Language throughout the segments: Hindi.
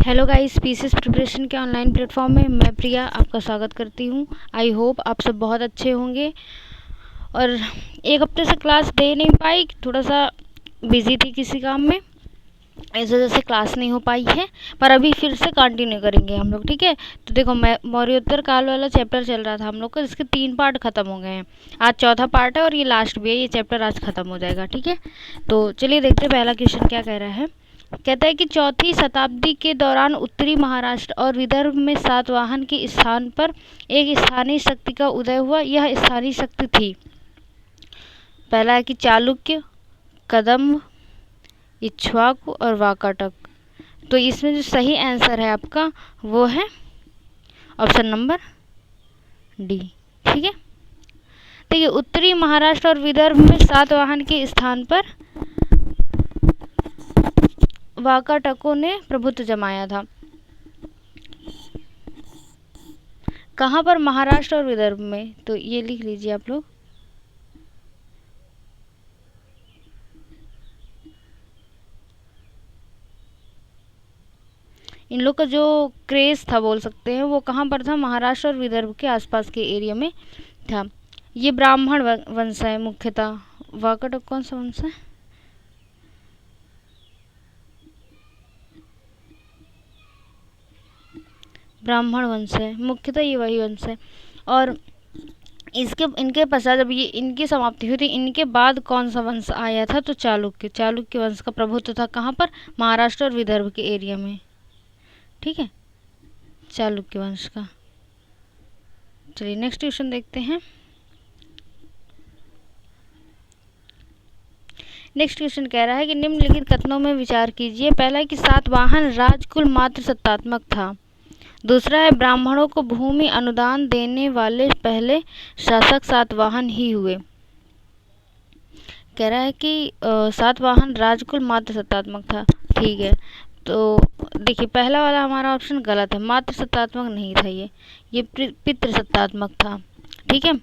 हेलो गाइस, पीसीएस प्रिपरेशन के ऑनलाइन प्लेटफॉर्म में मैं प्रिया आपका स्वागत करती हूँ। आई होप आप सब बहुत अच्छे होंगे। और एक हफ्ते से क्लास दे नहीं पाई, थोड़ा सा बिजी थी किसी काम में, इस वजह से क्लास नहीं हो पाई है। पर अभी फिर से कंटिन्यू करेंगे हम लोग, ठीक है। तो देखो, मैं मौर्योत्तर काल वाला चैप्टर चल रहा था हम लोग का, जिसके 3 पार्ट खत्म हो गए हैं। आज चौथा पार्ट है और ये लास्ट भी है। ये चैप्टर आज खत्म हो जाएगा, ठीक है। तो चलिए देखते हैं पहला क्वेश्चन क्या कह रहा है। कहता है कि चौथी शताब्दी के दौरान उत्तरी महाराष्ट्र और विदर्भ में सातवाहन के स्थान पर एक स्थानीय शक्ति का उदय हुआ। यह स्थानीय शक्ति थी। पहला है कि चालुक्य, कदम्ब, इक्ष्वाकु और वाकाटक। तो इसमें जो सही आंसर है आपका वो है ऑप्शन नंबर डी, ठीक है। देखिए, उत्तरी महाराष्ट्र और विदर्भ में सातवाहन के स्थान पर वाकाटकों ने प्रभुत्व जमाया था। कहाँ पर? महाराष्ट्र और विदर्भ में। तो ये लिख लीजिए आप लोग। इन लोग का जो क्रेज था बोल सकते हैं, वो कहाँ पर था? महाराष्ट्र और विदर्भ के आसपास के एरिया में था। ये ब्राह्मण वंश है मुख्यतः। वाकाटक कौन सा वंश है? ब्राह्मण वंश है मुख्यतः, ये वही वंश है। और इनके पश्चात जब ये इनकी समाप्ति हुई थी, इनके बाद कौन सा वंश आया था? तो चालुक्य वंश का प्रभुत्व था। कहाँ पर? महाराष्ट्र और विदर्भ के एरिया में, ठीक है, चालुक्य वंश का। चलिए नेक्स्ट क्वेश्चन देखते हैं। नेक्स्ट क्वेश्चन कह रहा है कि निम्नलिखित कथनों में विचार कीजिए। पहला है कि सातवाहन राजकुल मात्र सत्तात्मक था। दूसरा है ब्राह्मणों को भूमि अनुदान देने वाले पहले शासक सातवाहन ही हुए। कह रहा है कि सातवाहन राजकुल मात्र सत्तात्मक था, ठीक है। तो देखिए, पहला वाला हमारा ऑप्शन गलत है। मात्र सत्तात्मक नहीं था, ये पितृ सत्तात्मक था, ठीक है।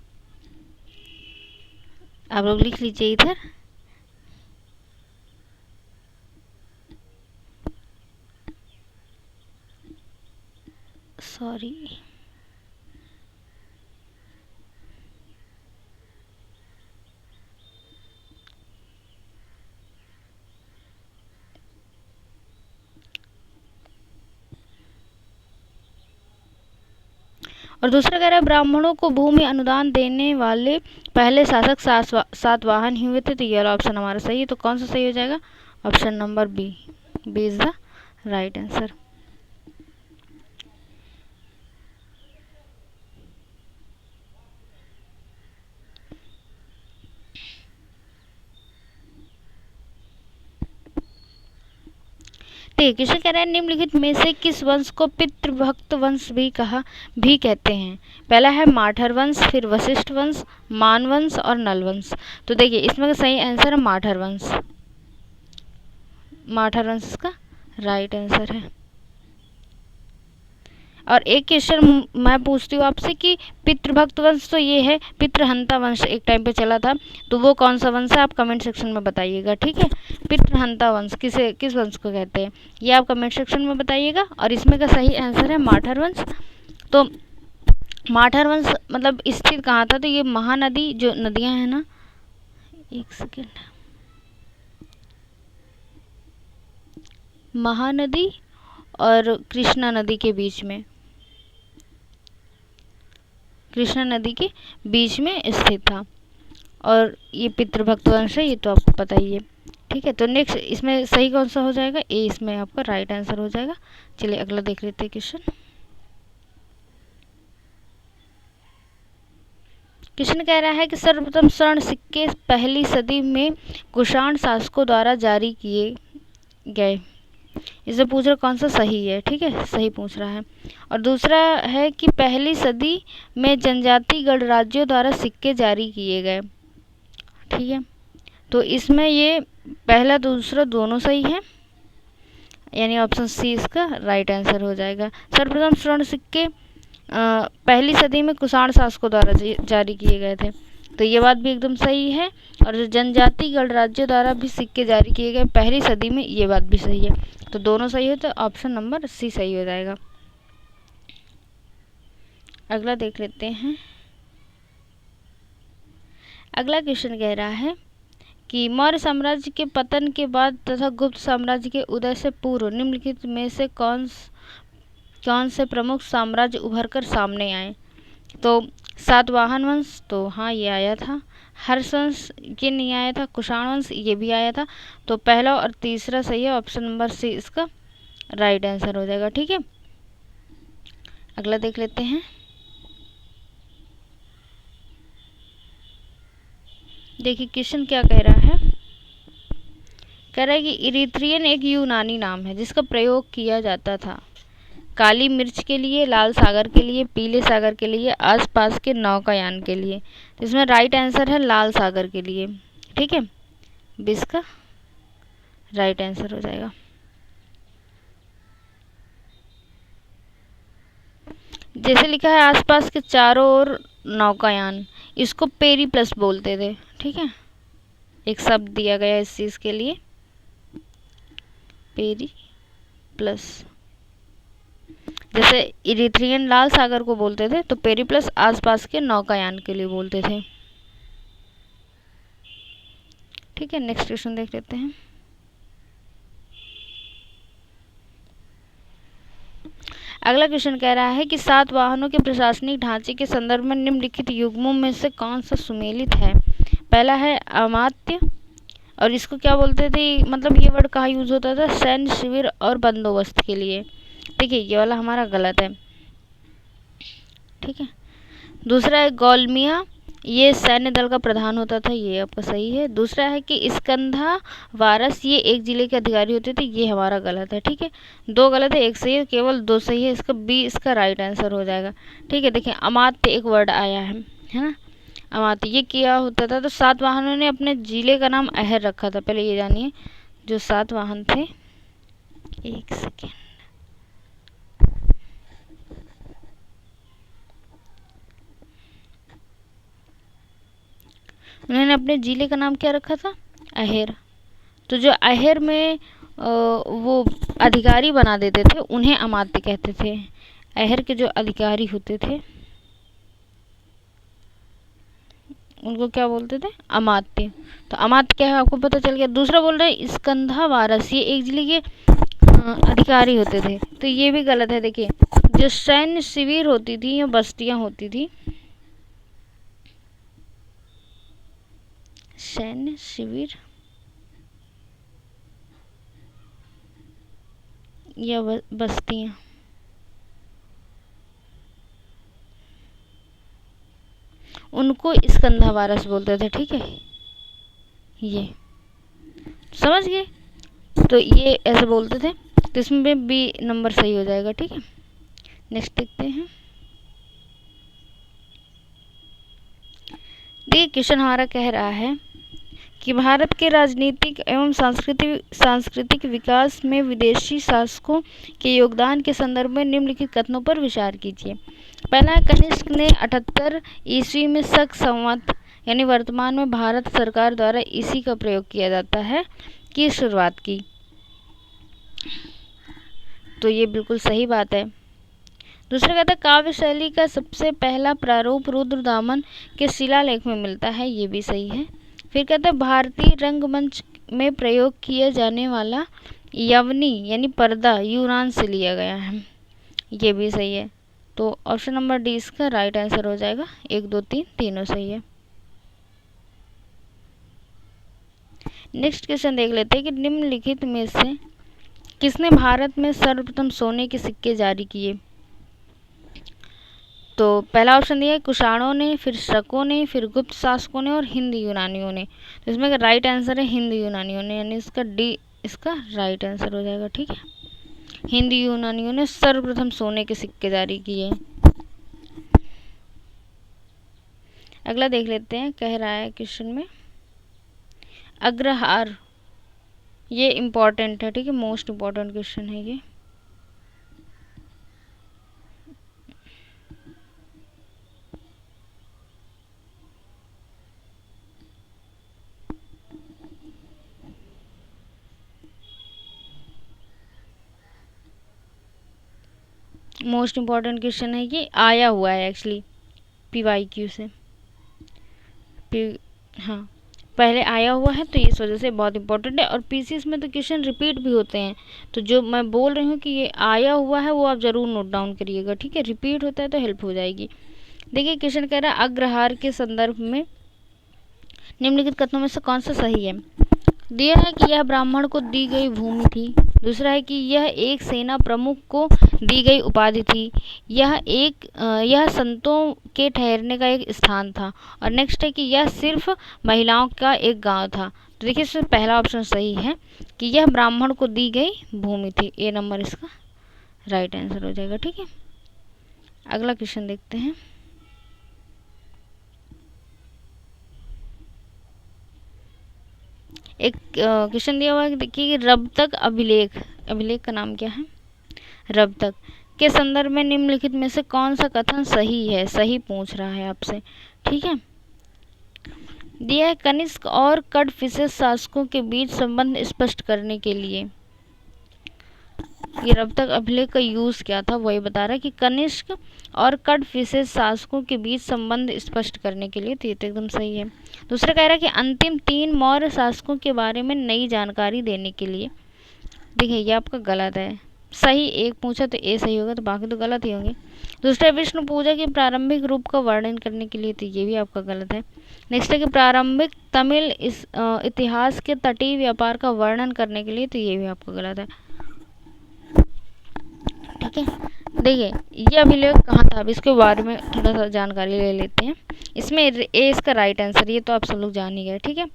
आप लोग लिख लीजिए इधर। सॉरी, और दूसरा कह रहा है ब्राह्मणों को भूमि अनुदान देने वाले पहले शासक सातवाहन ही हुए थे। तो ये ऑप्शन हमारा सही है। तो कौन सा सही हो जाएगा? Option number B is the right answer. Question कह रहा है निम्नलिखित में से किस वंश को पितृभक्त वंश भी कहते हैं। पहला है माठर वंश, फिर वशिष्ठ वंश, मान वंश और नल वंश। तो देखिए, इसमें सही आंसर है माठर वंश। माठर वंश इसका राइट आंसर है। और एक क्वेश्चन मैं पूछती हूँ आपसे कि पितृभक्त वंश, तो ये है पितृहंता वंश, एक टाइम पे चला था। तो वो कौन सा वंश है? आप कमेंट सेक्शन में बताइएगा, ठीक है। पितृहंता वंश किस वंश को कहते हैं, ये आप कमेंट सेक्शन में बताइएगा। और इसमें का सही आंसर है माठर वंश। तो माठर वंश मतलब स्थित कहाँ था? तो ये महानदी, जो नदियाँ हैं ना, एक सेकेंड, महानदी और कृष्णा नदी के बीच में, कृष्णा नदी के बीच में स्थित था। और ये पितृभक्त वंश है, ये तो आपको पता ही है, ठीक है। तो नेक्स्ट इसमें सही कौन सा हो जाएगा? ए इसमें आपका राइट आंसर हो जाएगा। चलिए अगला देख लेते हैं क्वेश्चन। क्वेश्चन कह रहा है कि सर्वप्रथम स्वर्ण सिक्के पहली सदी में कुषाण शासकों द्वारा जारी किए गए। इसे पूछ रहा कौन सा सही है, ठीक है, सही पूछ रहा है। और दूसरा है कि पहली सदी में जनजाति गणराज्यों द्वारा सिक्के जारी किए गए, ठीक है। तो इसमें ये पहला दूसरा दोनों सही है, यानी ऑप्शन सी इसका राइट आंसर हो जाएगा। सर्वप्रथम स्वर्ण सिक्के पहली सदी में कुषाण शासकों द्वारा जारी किए गए थे। तो ये बात भी एकदम सही है। और जो जनजाति गणराज्यों द्वारा भी सिक्के जारी किए गए पहली सदी में, ये बात भी सही है। तो दोनों सही है, तो ऑप्शन नंबर सी सही हो जाएगा। अगला देख लेते हैं। अगला क्वेश्चन कह रहा है कि मौर्य साम्राज्य के पतन के बाद तथा गुप्त साम्राज्य के उदय से पूर्व निम्नलिखित में से कौन से प्रमुख साम्राज्य उभर कर सामने आए। तो सातवाहन वंश, तो हाँ ये आया था। हर्ष वंश ये नहीं आया था। कुषाण वंश ये भी आया था। तो पहला और तीसरा सही है, ऑप्शन नंबर सी इसका राइट आंसर हो जाएगा। ठीक है, अगला देख लेते हैं। देखिए क्वेश्चन क्या कह रहा है। कह रहा है कि इरिथ्रियन एक यूनानी नाम है जिसका प्रयोग किया जाता था काली मिर्च के लिए, लाल सागर के लिए, पीले सागर के लिए, आसपास के नौकायान के लिए। इसमें राइट आंसर है लाल सागर के लिए। ठीक है, बीस का राइट आंसर हो जाएगा। जैसे लिखा है आसपास के चारों ओर नौकायान, इसको पेरी प्लस बोलते थे। ठीक है, एक शब्द दिया गया इस चीज के लिए, पेरी प्लस। जैसे इरिथ्रियन लाल सागर को बोलते थे, तो पेरी प्लस आसपास के नौकायान के लिए बोलते थे। ठीक है, नेक्स्ट क्वेश्चन देख लेते हैं। अगला क्वेश्चन कह रहा है कि सातवाहनों के प्रशासनिक ढांचे के संदर्भ में निम्नलिखित युग्मों में से कौन सा सुमेलित है। पहला है अमात्य, और इसको क्या बोलते थे, मतलब ये वर्ड कहाँ यूज होता था, सैन्य शिविर और बंदोबस्त के लिए। देखिए ये वाला हमारा गलत है। ठीक है, दूसरा है गौलमिया, ये सैन्य दल का प्रधान होता था, ये आपका सही है। दूसरा है कि स्कंधा वारस, ये एक जिले के अधिकारी होते थे, ये हमारा गलत है। ठीक है, दो गलत है एक सही है, केवल दो सही है, इसका बी इसका राइट आंसर हो जाएगा। ठीक है, देखिए अमात्य एक वर्ड आया है ना। अमात्य ये क्या होता था, तो सातवाहनों ने अपने जिले का नाम अहर रखा था। पहले ये जानिए, जो सातवाहन थे, एक सेकेंड, उन्होंने अपने जिले का नाम क्या रखा था, अहेर। तो जो अहेर में वो अधिकारी बना देते थे उन्हें अमात्य कहते थे। अहेर के जो अधिकारी होते थे उनको क्या बोलते थे, अमात्य। तो अमात्य क्या है आपको पता चल गया। दूसरा बोल रहे स्कंधा वारस, ये एक जिले के अधिकारी होते थे, तो ये भी गलत है। देखिए जो सैन्य शिविर होती थी या बस्तियां होती थी, सैन्य शिविर या बस्तियां, उनको स्कंधा वारस बोलते थे। ठीक है, ये समझ गए, तो ये ऐसे बोलते थे, तो इसमें बी नंबर सही हो जाएगा। ठीक है, नेक्स्ट देखते हैं। देखिए क्वेश्चन हमारा कह रहा है कि भारत के राजनीतिक एवं सांस्कृतिक विकास में विदेशी शासकों के योगदान के संदर्भ में निम्नलिखित कथनों पर विचार कीजिए। पहला है, कनिष्क ने 78 ईस्वी में शक संवत यानी वर्तमान में भारत सरकार द्वारा इसी का प्रयोग किया जाता है की शुरुआत की। तो ये बिल्कुल सही बात है। दूसरा कहता है काव्य शैली का सबसे पहला प्रारूप रुद्रदामन के शिलालेख में मिलता है, ये भी सही है। फिर कहता है भारतीय रंगमंच में प्रयोग किया जाने वाला यवनी यानी पर्दा यूनान से लिया गया है, ये भी सही है। तो ऑप्शन नंबर डी इसका राइट आंसर हो जाएगा। 1 2 3 तीनों सही है। नेक्स्ट क्वेश्चन देख लेते हैं कि निम्नलिखित में से किसने भारत में सर्वप्रथम सोने के सिक्के जारी किए। तो पहला ऑप्शन दिया है कुषाणों ने, फिर शकों ने, फिर गुप्त शासकों ने और हिंदी यूनानियों ने। तो इसमें राइट आंसर है हिंदी यूनानियों ने, यानी इसका डी इसका राइट आंसर हो जाएगा। ठीक है, हिंदी यूनानियों ने सर्वप्रथम सोने के सिक्के जारी किए। अगला देख लेते हैं, कह रहा है क्वेश्चन में अग्रहार, ये इम्पॉर्टेंट है। ठीक है, मोस्ट इम्पॉर्टेंट क्वेश्चन है ये। मोस्ट इम्पॉर्टेंट क्वेश्चन है, ये आया हुआ है एक्चुअली PYQ से। हाँ, पहले आया हुआ है तो इस वजह से बहुत इंपॉर्टेंट है। और PCS में तो क्वेश्चन रिपीट भी होते हैं, तो जो मैं बोल रही हूँ कि ये आया हुआ है वो आप ज़रूर नोट डाउन करिएगा, ठीक है। रिपीट होता है तो हेल्प हो जाएगी। देखिए क्वेश्चन कह रहा है अग्रहार के संदर्भ में निम्नलिखित कथनों में से कौन सा सही है। दिया है कि यह ब्राह्मण को दी गई भूमि थी। दूसरा है कि यह एक सेना प्रमुख को दी गई उपाधि थी। यह संतों के ठहरने का एक स्थान था। और नेक्स्ट है कि यह सिर्फ महिलाओं का एक गांव था। तो देखिए इसमें पहला ऑप्शन सही है कि यह ब्राह्मण को दी गई भूमि थी। ए नंबर इसका राइट आंसर हो जाएगा, ठीक है। अगला क्वेश्चन देखते हैं। एक क्वेश्चन दिया हुआ है, देखिए रब-तक अभिलेख, अभिलेख का नाम क्या है, रब-तक के संदर्भ में निम्नलिखित में से कौन सा कथन सही है, सही पूछ रहा है आपसे, ठीक है। दिया है कनिष्क और कड़फिसेस शासकों के बीच संबंध स्पष्ट करने के लिए। ये रब-तक अभिलेख का यूज क्या था वही बता रहा है कि कनिष्क और कड़फिसेस शासकों के बीच संबंध स्पष्ट करने के लिए, तो ये तो एकदम सही है। दूसरा कह रहा है कि अंतिम 3 मौर्य शासकों के बारे में नई जानकारी देने के लिए। देखिए ये आपका गलत है, सही एक पूछा तो ए सही होगा, तो बाकी तो गलत ही होंगे। दूसरा विष्णु पूजा के प्रारंभिक रूप का वर्णन करने के लिए, तो ये भी आपका गलत है। नेक्स्ट है कि प्रारंभिक तमिल इतिहास के तटीय व्यापार का वर्णन करने के लिए, तो ये भी आपका गलत है, ठीक है। देखिए ये अभिलेख कहाँ था, अब इसके बारे में थोड़ा सा जानकारी ले लेते हैं। इसमें ए इसका राइट आंसर, ये तो आप सब लोग जान ही गए, ठीक है।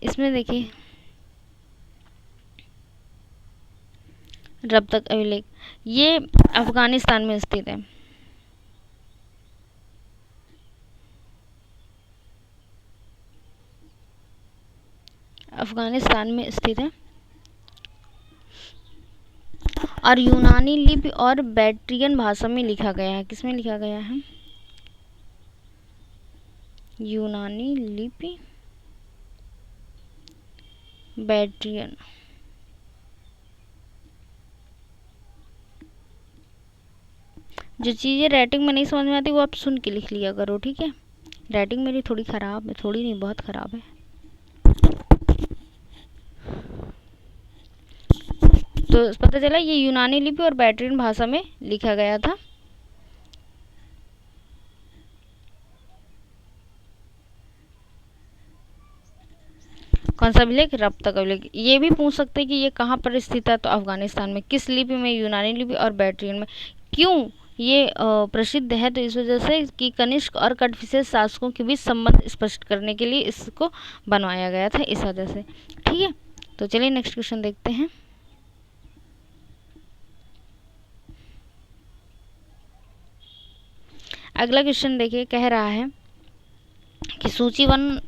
इसमें देखिए रब-तक अभिलेख ये अफगानिस्तान में स्थित है। अफगानिस्तान में स्थित है और यूनानी लिपि और बैक्ट्रियन भाषा में लिखा गया है। किसमें लिखा गया है, यूनानी लिपि बैक्ट्रियन। जो चीज़ें राइटिंग में नहीं समझ में आती वो आप सुन के लिख लिया करो, ठीक है। राइटिंग मेरी थोड़ी ख़राब है, थोड़ी नहीं बहुत ख़राब है। तो पता चला ये यूनानी लिपि और बैक्ट्रियन भाषा में लिखा गया था। कौन सा अभिलेख, रब-तक अभिलेख। ये भी पूछ सकते हैं कि ये कहाँ पर स्थित है, तो अफगानिस्तान में। किस लिपि में, यूनानी लिपि और बैक्ट्रियन में। क्यों ये प्रसिद्ध है, तो इस वजह से कि कनिष्क और कड़फिसेस शासकों के बीच संबंध स्पष्ट करने के लिए इसको बनवाया गया था, इस वजह से, ठीक है। तो चलिए नेक्स्ट क्वेश्चन देखते हैं। अगला क्वेश्चन देखिए, कह रहा है कि सूची 1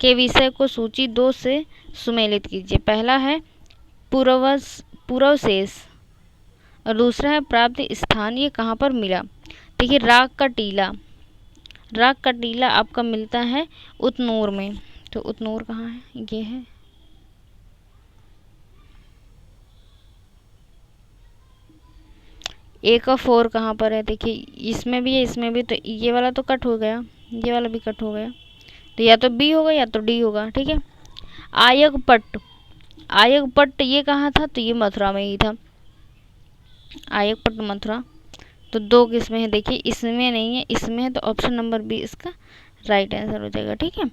के विषय को सूची 2 से सुमेलित कीजिए। पहला है पूर्वशेष और दूसरा है प्राप्त स्थान, ये कहाँ पर मिला। देखिए राग का टीला, राग का टीला आपका मिलता है उतनूर में। तो उतनूर कहाँ है, ये है। ए का 4 कहाँ पर है, देखिए इसमें भी है इसमें भी, तो ये वाला तो कट हो गया, ये वाला भी कट हो गया, तो या तो बी होगा या तो डी होगा, ठीक है। आयगपट्ट, आयगपट्ट ये कहाँ था, तो ये मथुरा में ही था, आयगपट्ट मथुरा। तो 2 किसमें है, देखिए इसमें नहीं है, इसमें है, तो ऑप्शन नंबर बी इसका राइट आंसर हो जाएगा, ठीक है।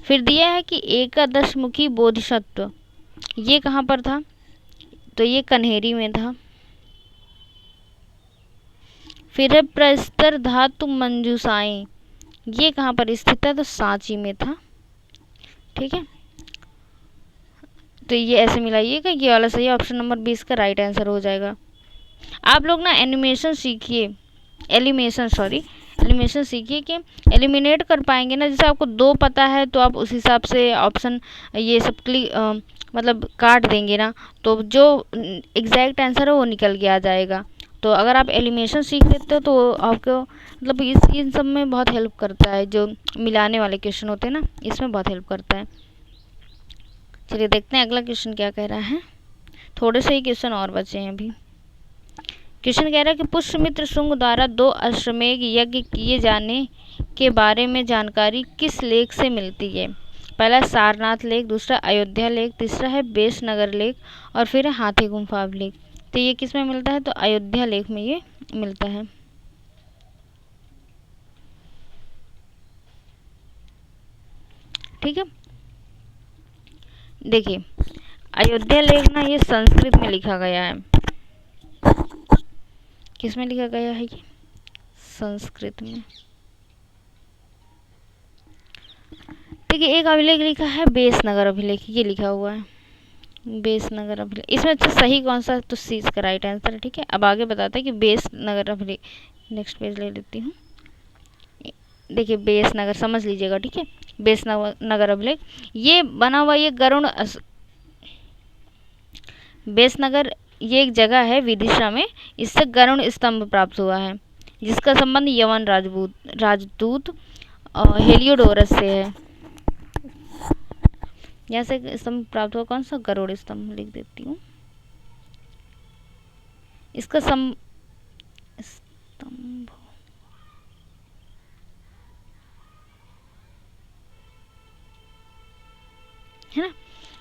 फिर दिया है कि एकादशमुखी बोधिसत्व ये कहाँ पर था, तो ये कन्हेरी में था। फिर है प्रस्तर धातु मंजूषाएं, ये कहाँ पर स्थित है, तो सांची में था, ठीक है। तो ये ऐसे मिलाइएगा, ये वाला सही, ऑप्शन नंबर 20 का राइट आंसर हो जाएगा। आप लोग ना एनिमेशन सीखिए, एलिमिनेशन सीखिए कि एलिमिनेट कर पाएंगे ना। जैसे आपको 2 पता है तो आप उस हिसाब से ऑप्शन ये सब मतलब काट देंगे ना, तो जो एग्जैक्ट आंसर है वो निकल के आ जाएगा। तो अगर आप एलिमिनेशन सीख लेते हो तो आपको मतलब इन सब में बहुत हेल्प करता है, जो मिलाने वाले क्वेश्चन होते हैं ना, इसमें बहुत हेल्प करता है। चलिए देखते हैं अगला क्वेश्चन क्या कह रहा है। थोड़े से ही क्वेश्चन और बचे हैं अभी। क्वेश्चन कह रहा है कि पुष्यमित्र शुंग द्वारा 2 अश्वमेध यज्ञ किए जाने के बारे में जानकारी किस लेख से मिलती है। पहला सारनाथ लेख, दूसरा अयोध्या लेख, तीसरा है बेसनगर लेख और फिर है हाथी गुम्फा लेख। तो ये किस में मिलता है, तो अयोध्या लेख में ये मिलता है। ठीक है, देखिए अयोध्या लेख ना ये संस्कृत में लिखा गया है। किस में लिखा गया है, ये संस्कृत में। ठीक है, एक अभिलेख लिखा है बेसनगर अभिलेख, ये लिखा हुआ है बेसनगर अभिलेख। इसमें अच्छा सही कौन सा, तो सी इसका राइट आंसर है। ठीक है, अब आगे बताते हैं कि बेसनगर अभिलेख। नेक्स्ट पेज ले लेती हूँ। देखिए बेसनगर समझ लीजिएगा। ठीक है, बेसनगर अभिलेख ये बना हुआ, ये गरुड़ बेसनगर ये एक जगह है विदिशा में, इससे गरुड़ स्तंभ प्राप्त हुआ है जिसका संबंध यवन राजदूत हेलियोडोरस से है। यहाँ से स्तंभ प्राप्त हुआ, कौन सा, गरुड़ स्तंभ लिख देती हूँ। इसका स्तंभ है ना,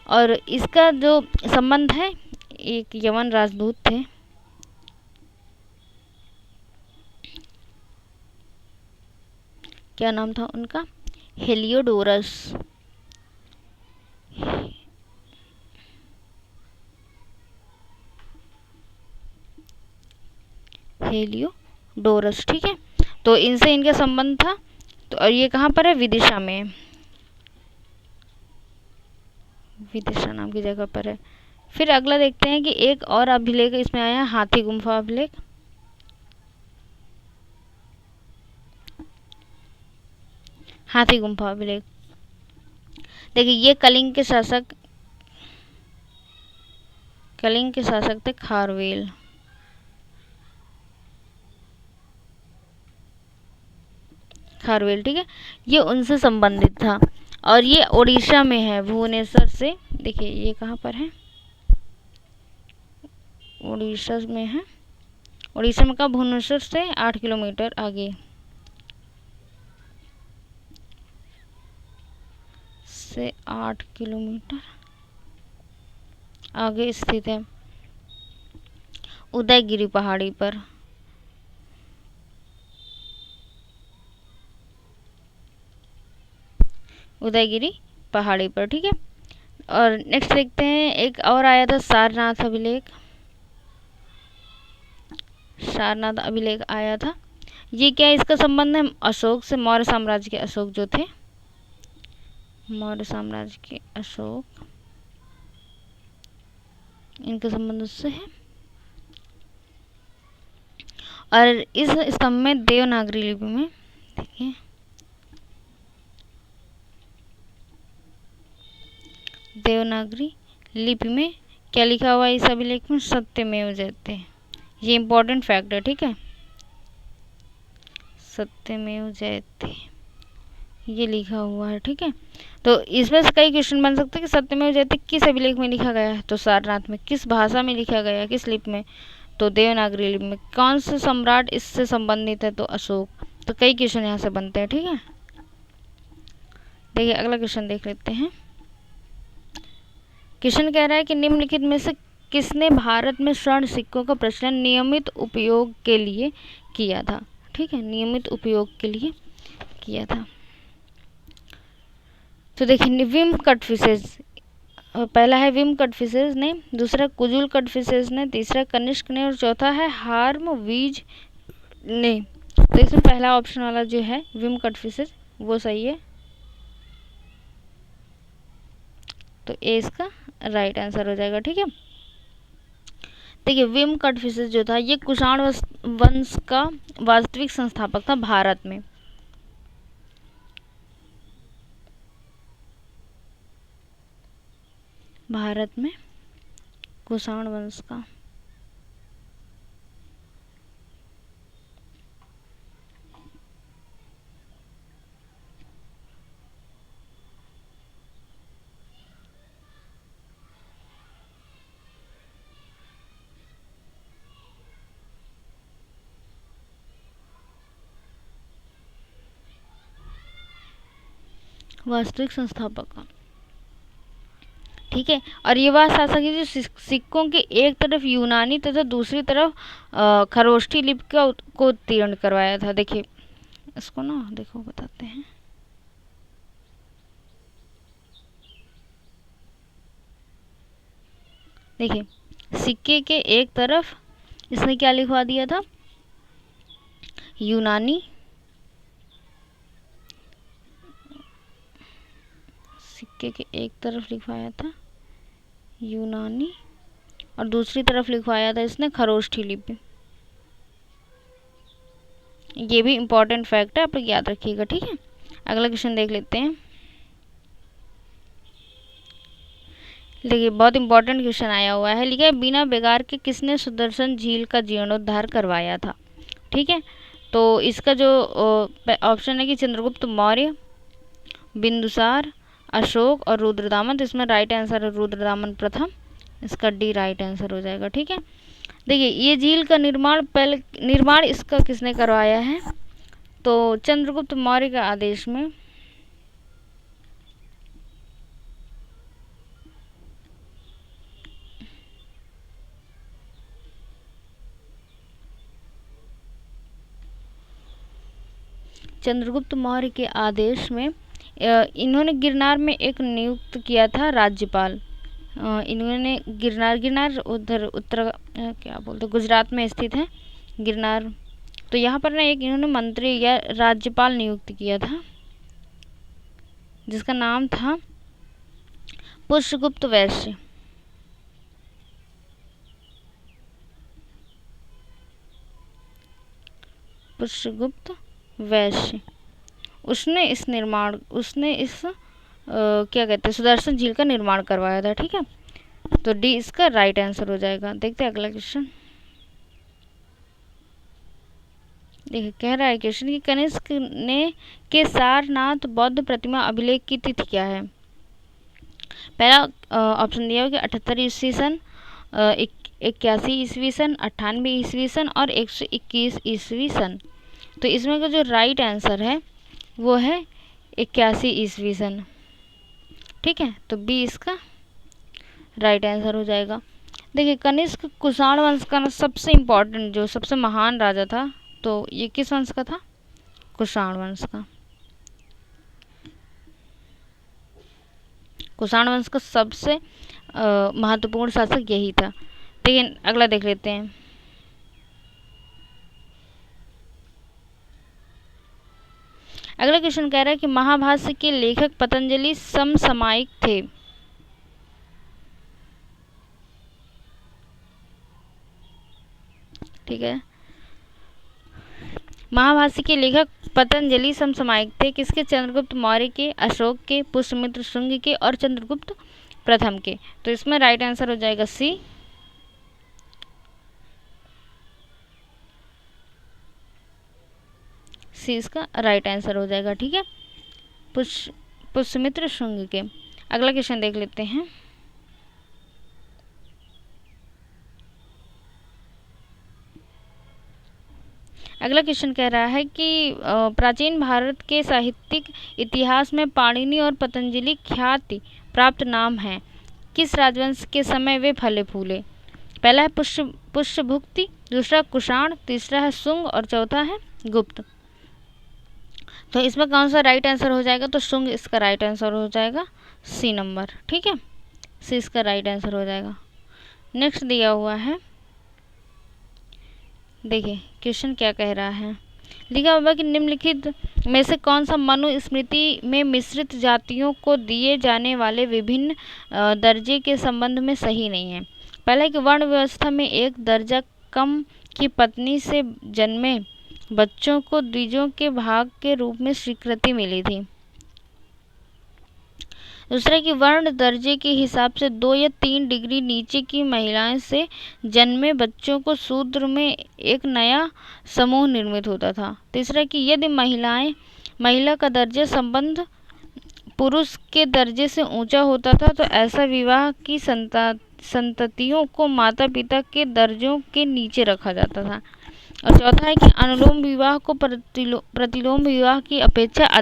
और इसका जो संबंध है, एक यवन राजदूत थे, क्या नाम था उनका, हेलियोडोरस। हेलियोडोरस। ठीक है, तो इनसे इनका संबंध था। तो और ये कहाँ पर है, विदिशा में, विदिशा नाम की जगह पर है। फिर अगला देखते हैं कि एक और अभिलेख इसमें आया, हाथी गुम्फा अभिलेख। हाथी गुम्फा अभिलेख देखिए, ये कलिंग के शासक थे खारवेल। ठीक है, ये उनसे संबंधित था और ये उड़ीसा में है, भुवनेश्वर से। देखिए ये कहाँ पर है, उड़ीसा में है। उड़ीसा में का भुवनेश्वर से 8 किलोमीटर आगे से 8 किलोमीटर आगे स्थित है, उदयगिरी पहाड़ी पर। उदयगिरी पहाड़ी पर। ठीक है, और नेक्स्ट देखते हैं, एक और आया था सारनाथ अभिलेख। सारनाथ अभिलेख आया था, ये क्या है, इसका संबंध है अशोक से, मौर्य साम्राज्य के अशोक जो थे, मौर्य साम्राज्य के अशोक, इनका संबंध उससे है। और इस स्तंभ में देवनागरी लिपि में, देखिए देवनागरी लिपि में क्या लिखा हुआ है इस अभिलेख में, सत्यमेव जयते। ये इंपॉर्टेंट फैक्ट है। ठीक है, सत्यमेव जयते ये लिखा हुआ है। ठीक है, तो इसमें से कई क्वेश्चन बन सकते हैं कि सत्यमेव जयते किस अभिलेख में लिखा गया है, तो सारनाथ में। किस भाषा में लिखा गया है, किस लिपि में, तो देवनागरी लिपि में। कौन से सम्राट इससे संबंधित है, तो अशोक। तो कई क्वेश्चन यहाँ से बनते हैं। ठीक है, देखिए अगला क्वेश्चन देख लेते हैं। क्वेश्चन कह रहा है कि निम्नलिखित में से किसने भारत में स्वर्ण सिक्कों का प्रचलन नियमित उपयोग के लिए किया था। ठीक है, नियमित उपयोग के लिए किया था। तो देखिए विम कटफिशेस, पहला है विम कटफिशेस ने, दूसरा कुजुल कटफिशेस ने, तीसरा कनिष्क ने और चौथा है हार्म वीज ने। तो इसमें पहला ऑप्शन वाला जो है विम कटफिशेस वो सही है, तो ए इसका राइट आंसर हो जाएगा। ठीक है, देखिए विम कटफिशेस जो था ये कुषाण वंश का वास्तविक संस्थापक था भारत में। भारत में कुषाण वंश का वास्तविक संस्थापक का, ठीक है। और ये बात साथ साथ जो सिक्कों के एक तरफ यूनानी तथा दूसरी तरफ खरोष्ठी लिपि को उत्तीर्ण करवाया था। देखिए इसको ना, देखो बताते हैं। देखिए सिक्के के एक तरफ इसने क्या लिखवा दिया था, यूनानी, सिक्के के एक तरफ लिखवाया था यूनानी और दूसरी तरफ लिखवाया था इसने खरोष्ठी लिपि। ये भी इम्पोर्टेंट फैक्ट है, आप लोग याद रखिएगा, ठीक है। अगला क्वेश्चन देख लेते हैं। देखिए बहुत इंपॉर्टेंट क्वेश्चन आया हुआ है। लिखा है बिना बेगार के किसने सुदर्शन झील का जीर्णोद्धार करवाया था, ठीक है। तो इसका जो ऑप्शन है कि चंद्रगुप्त मौर्य, बिंदुसार, अशोक और रुद्रदामन। तो इसमें राइट आंसर है रुद्रदामन प्रथम, इसका डी राइट आंसर हो जाएगा, ठीक है। देखिए ये झील का निर्माण इसका किसने करवाया है, तो चंद्रगुप्त मौर्य के आदेश में। चंद्रगुप्त मौर्य के आदेश में इन्होंने गिरनार में एक नियुक्त किया था राज्यपाल। इन्होंने गिरनार उधर उत्तर क्या बोलते गुजरात में स्थित है गिरनार। तो यहाँ पर ना एक इन्होंने मंत्री या राज्यपाल नियुक्त किया था जिसका नाम था पुष्यगुप्त वैश्य। पुष्यगुप्त वैश्य उसने इस क्या कहते हैं सुदर्शन झील का निर्माण करवाया था, ठीक है। तो डी इसका राइट आंसर हो जाएगा। देखते हैं अगला क्वेश्चन। देखिए कह रहा है क्वेश्चन कि कनिष्क ने के सारनाथ बौद्ध प्रतिमा अभिलेख की तिथि क्या है। पहला ऑप्शन दिया हुआ कि 78 ईस्वी सन, 81 ईस्वी सन, 98 ईस्वी सन और 121 ईस्वी सन। तो इसमें का जो राइट आंसर है वो है 81 ईस्वी सन, ठीक है। तो बी इसका राइट आंसर हो जाएगा। देखिए कनिष्क कुषाण वंश का सबसे इम्पोर्टेंट जो सबसे महान राजा था, तो ये किस वंश का था, कुषाण वंश का। कुषाण वंश का सबसे महत्वपूर्ण शासक यही था। लेकिन अगला देख लेते हैं। अगला क्वेश्चन कह रहा है कि महाभाष्य के लेखक पतंजलि समसामयिक थे। ठीक है, महाभाष्य के लेखक पतंजलि समसामयिक थे किसके, चंद्रगुप्त मौर्य के, अशोक के, पुष्यमित्र शुंग के और चंद्रगुप्त प्रथम के। तो इसमें राइट आंसर हो जाएगा सी। सी इसका राइट आंसर हो जाएगा, ठीक है, पुष्यमित्र शुंग के। अगला क्वेश्चन देख लेते हैं। अगला क्वेश्चन कह रहा है कि प्राचीन भारत के साहित्यिक इतिहास में पाणिनि और पतंजलि ख्याति प्राप्त नाम हैं। किस राजवंश के समय वे फले फूले। पहला है पुष्यभुक्ति, दूसरा कुषाण, तीसरा है शुंग और चौथा है गुप्त। तो इसमें कौन सा राइट आंसर हो जाएगा, तो शुंग इसका राइट आंसर हो जाएगा, सी नंबर, ठीक है, सी इसका राइट आंसर हो जाएगा। नेक्स्ट दिया हुआ है, देखिए क्वेश्चन क्या कह रहा है। लिखा हुआ कि निम्नलिखित में से कौन सा मनुस्मृति में मिश्रित जातियों को दिए जाने वाले विभिन्न दर्जे के संबंध में सही नहीं है। पहला है कि वर्ण व्यवस्था में एक दर्जा कम की पत्नी से जन्मे बच्चों को द्विजों के भाग के रूप में स्वीकृति मिली थी। दूसरा कि वर्ण दर्जे के हिसाब से 2 या 3 डिग्री नीचे की महिलाएं से जन्मे बच्चों को शूद्र में एक नया समूह निर्मित होता था। तीसरा कि यदि महिला का दर्जा संबंध पुरुष के दर्जे से ऊंचा होता था तो ऐसा विवाह की संततियों को माता पिता के दर्जों के नीचे रखा जाता था। और चौथा है कि अनुलोम विवाह को प्रतिलोम विवाह की अपेक्षा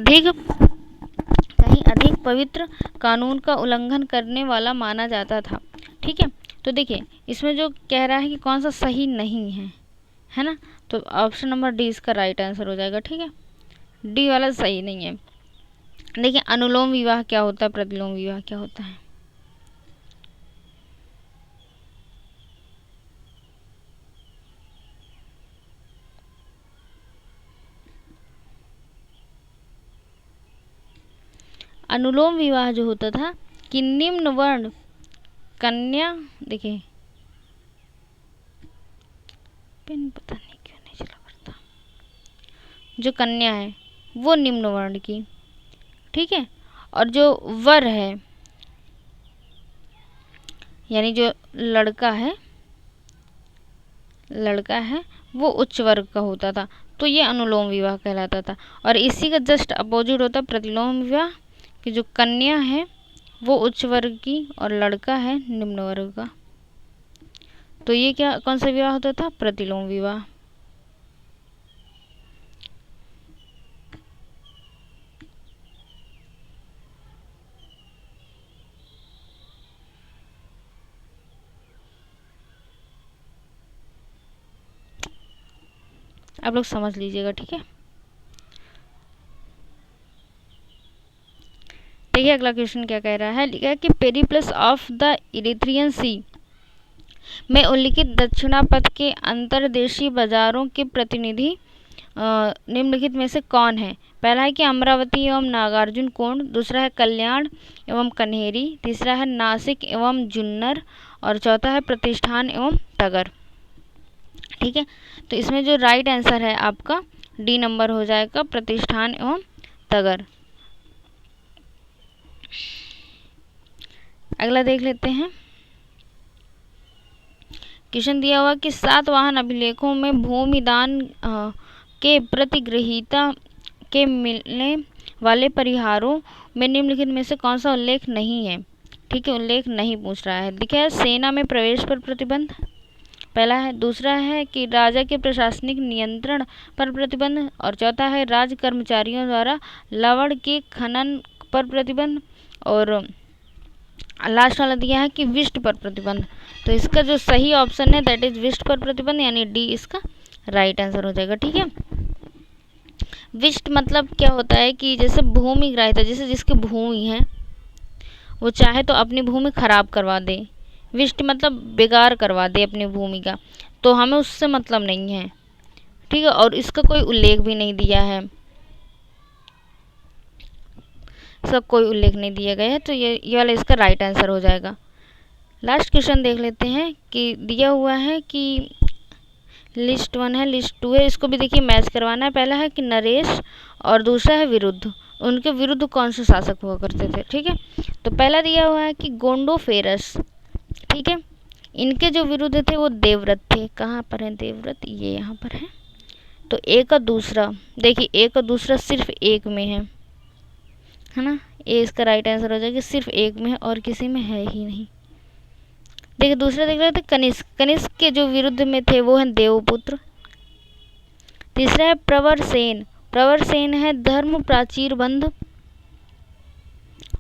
कहीं पवित्र कानून का उल्लंघन करने वाला माना जाता था। ठीक है, तो देखिए इसमें जो कह रहा है कि कौन सा सही नहीं है ना, तो ऑप्शन नंबर डी इसका राइट आंसर हो जाएगा। ठीक है, डी वाला सही नहीं है। देखिए अनुलोम विवाह क्या होता है, प्रतिलोम विवाह क्या होता है। अनुलोम विवाह जो होता था कि निम्न वर्ण कन्या, देखिए पेन पता नहीं क्यों नहीं चला करता, जो कन्या है वो निम्न वर्ण की, ठीक है, और जो वर है यानी जो लड़का है वो उच्च वर्ग का होता था, तो ये अनुलोम विवाह कहलाता था। और इसी का जस्ट अपोजिट होता प्रतिलोम विवाह कि जो कन्या है वो उच्च वर्ग की और लड़का है निम्न वर्ग का। तो ये क्या कौन सा विवाह होता था, प्रतिलोम विवाह। आप लोग समझ लीजिएगा। ठीक है, देखिए अगला क्वेश्चन क्या कह रहा है, लिखा है कि पेरिप्लस ऑफ द इरिथ्रियन सी में उल्लिखित दक्षिणापथ के अंतर्देशीय बाजारों के प्रतिनिधि निम्नलिखित में से कौन है। पहला है कि अमरावती एवं नागार्जुन कोंड, दूसरा है कल्याण एवं कन्हेरी, तीसरा है नासिक एवं जुन्नर, और चौथा है प्रतिष्ठान एवं तगर। ठीक है, तो इसमें जो राइट आंसर है आपका डी नंबर हो जाएगा, प्रतिष्ठान एवं तगर। अगला देख लेते हैं, क्वेश्चन दिया हुआ कि सातवाहन अभिलेखों में भूमि दान के प्रतिगृहीता के मिलने वाले परिहारों में निम्नलिखित में से कौन सा उल्लेख नहीं है। ठीक है, उल्लेख नहीं पूछ रहा है। देखिए सेना में प्रवेश पर प्रतिबंध पहला है, दूसरा है कि राजा के प्रशासनिक नियंत्रण पर प्रतिबंध, और चौथा है राज कर्मचारियों द्वारा लवण के खनन पर प्रतिबंध, और लास्ट वाला दिया है कि विष्ट पर प्रतिबंध। तो इसका जो सही ऑप्शन है दैट इज विष्ट पर प्रतिबंध, यानी डी इसका राइट आंसर हो जाएगा। ठीक है, विष्ट मतलब क्या होता है कि जैसे भूमि ग्राह्यता, जैसे जिसकी भूमि है वो चाहे तो अपनी भूमि खराब करवा दे, विष्ट मतलब बेकार करवा दे अपनी भूमि का, तो हमें उससे मतलब नहीं है। ठीक है, और इसका कोई उल्लेख भी नहीं दिया है, सब कोई उल्लेख नहीं दिया गया है, तो ये वाला इसका राइट आंसर हो जाएगा। लास्ट क्वेश्चन देख लेते हैं कि दिया हुआ है कि लिस्ट 1 है, लिस्ट 2 है, इसको भी देखिए मैच करवाना है। पहला है कि नरेश और दूसरा है विरुद्ध, उनके विरुद्ध कौन से शासक हुआ करते थे। ठीक है, तो पहला दिया हुआ है कि गोंडोफेरस, ठीक है, इनके जो विरुद्ध थे वो देवव्रत थे। कहाँ पर है देवव्रत, ये यहाँ पर है। तो एक और दूसरा, देखिए एक और दूसरा सिर्फ एक में है ना, ये इसका राइट आंसर हो जाएगा, सिर्फ एक में है और किसी में है ही नहीं। देखिए दूसरा देख रहे थे कनिष्क, कनिष्क के जो विरुद्ध में थे वो हैं देवपुत्र। तीसरा है प्रवरसेन, प्रवरसेन है धर्म प्राचीर बंध,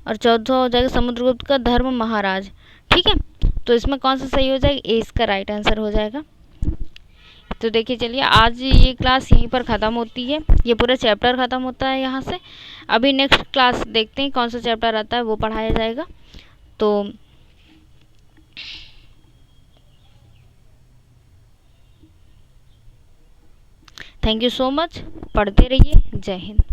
और चौथा हो जाएगा समुद्रगुप्त का धर्म महाराज। ठीक है, तो इसमें कौन सा सही हो जाएगा, ए इसका राइट आंसर हो जाएगा। तो देखिए चलिए आज ये क्लास यहीं पर ख़त्म होती है, ये पूरा चैप्टर ख़त्म होता है यहाँ से। अभी नेक्स्ट क्लास देखते हैं कौन सा चैप्टर आता है, वो पढ़ाया जाएगा। तो थैंक यू सो मच, पढ़ते रहिए। जय हिंद।